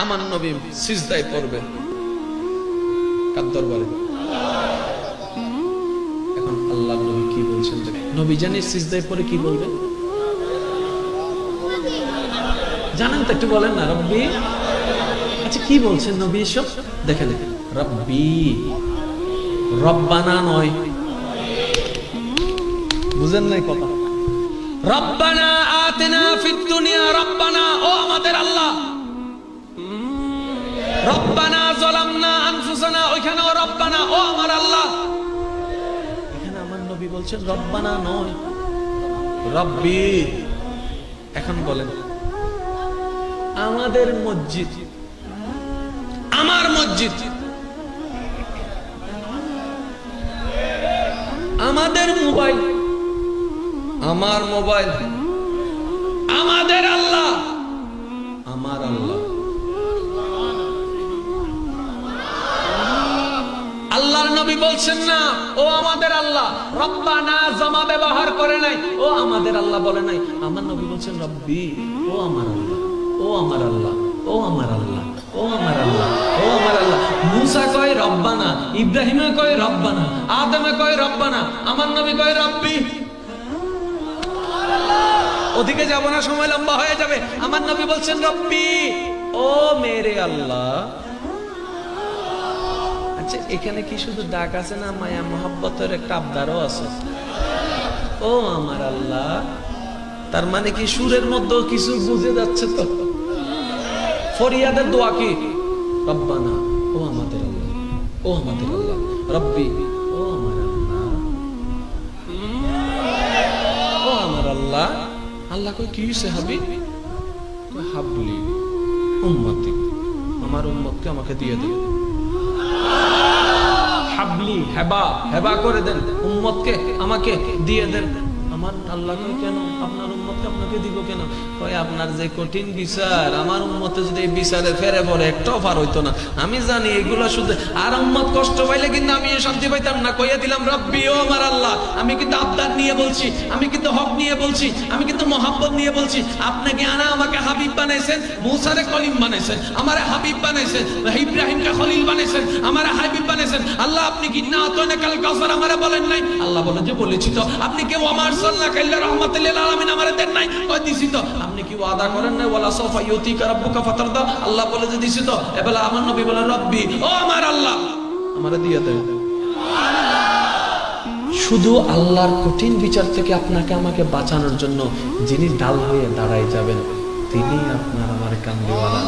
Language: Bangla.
আমার নবী সিজদায় পড়বে কার দরবারে? এখন আল্লাহ নবী কি বলছেন? নবী জানি সিজদায় পড়ে কি বলবে জানেন তো? একটু বলেন না। রব্বি, আচ্ছা কি বলছেন নবী এসব? দেখেন, রব্বি, রব্বানা নয়, বুঝেন নাই কথা? রব্বানা আতিনা ফিদ দুনিয়া, রব্বানা ও আমাদের আল্লাহ। রব্বানা যালামনা আনফুসানা, ওইখানেও রব্বানা ও আমার আল্লাহ। এখানে আমার নবী বলছেন রব্বানা নয়, রব্বি। এখন বলেন, আমাদের মসজিদ, আমার মসজিদ, আমাদের মোবাইল, আমার মোবাইল, আমাদের আল্লাহ, আমার আল্লাহ। আল্লাহর নবী বলছেন না ও আমাদের আল্লাহ। রব্বানা জমা ব্যবহার করে নাই, ও আমাদের আল্লাহ বলে নাই। আমার নবী বলছেন রব্বি, ও আমার আল্লাহ, ও আমার আল্লাহ, ও আমার আল্লাহ, ও আমার আল্লাহ, ও আমার আল্লাহ। মুসা কয় রব্বানা, ইব্রাহিমে কয় রব্বানা, আদমে কয় রব্বানা, আমার নবী কয় রব্বি। ওদিকে যাব না, সময় লম্বা হয়ে যাবে। আমার নবী বলছেন রব্বি, ও মেরে আল্লাহ। আচ্ছা, এখানে কি শুধু ডাক আছে না, মায়া মোহাব্বতের একটা আবদারও আছে? ও আমার আল্লাহ, তার মানে কি সুরের মধ্যে কিছু বুঝে যাচ্ছে তো? ফরিয়াদের দোয়া কি? রব্বানা, ও আমাদের আল্লাহ, ও আমাদের আল্লাহ। রব্বি, ও আমার আল্লাহ, ও আমার আল্লাহ। আল্লাহ কই কি হইছে হাবিব? হাবলি উম্মতি, আমার উম্মতকে আমাকে দিয়ে দেন। হাবলি, হেবা, হেবা করে দেন, উম্মতকে আমাকে দিয়ে দেন। আমার আল্লাহ কই কেন আপনার উম্মতকে আপনাকে দিব কেন? কয় আপনার যে কঠিন বিচার, আমার উম্মতে যদি এই বিচারে ফেরে পড়ে একটাও পার হইতো না। আমি জানি এগুলো শুধু, আর উম্মত কষ্ট পাইলে কিন্তু আমি শান্তি পাইতাম না। কইয়া দিলাম রব্বি, ও আমার আল্লাহ। আমি কিন্তু আবদার নিয়ে বলছি, আমি কিন্তু হক নিয়ে বলছি, আমি কিন্তু মহাব্বত নিয়ে বলছি। আপনাকে আনা আমাকে হাবিব বানাইছেন, মুসারে কলিম বানাইছেন, আমারে হাবিব বানাইছেন, ইব্রাহিমকে খলিল বানাইছেন, আমারে হাবিব বানাইছেন। আল্লাহ আপনি কি না আতাইনা কাল কাউসার আমারে বলেন নাই? আল্লাহ বলে যে বলেছি তো। আপনি কি আমার সাল্লাল্লাহু আলাইহি রাহমাতুল লিল আলামিন আমারে দেন নাই? কই দিছি তো। আপনি কি ওয়াদা করেন নাই ওয়ালা সাফা ইউতিকা রাব্বুকা ফাতারদা? আল্লাহ বলে যে দিছি তো। এবেলা আমার নবী বলে রব্বি, ও আমার আল্লাহ, আমারে দিয়ে দেন। শুধু আল্লাহর কঠিন বিচার থেকে আপনাকে আমাকে বাঁচানোর জন্য যিনি ডাল হয়ে দাঁড়ায় যাবেন, তিনি আপনার আমার কান্দিওয়ালা।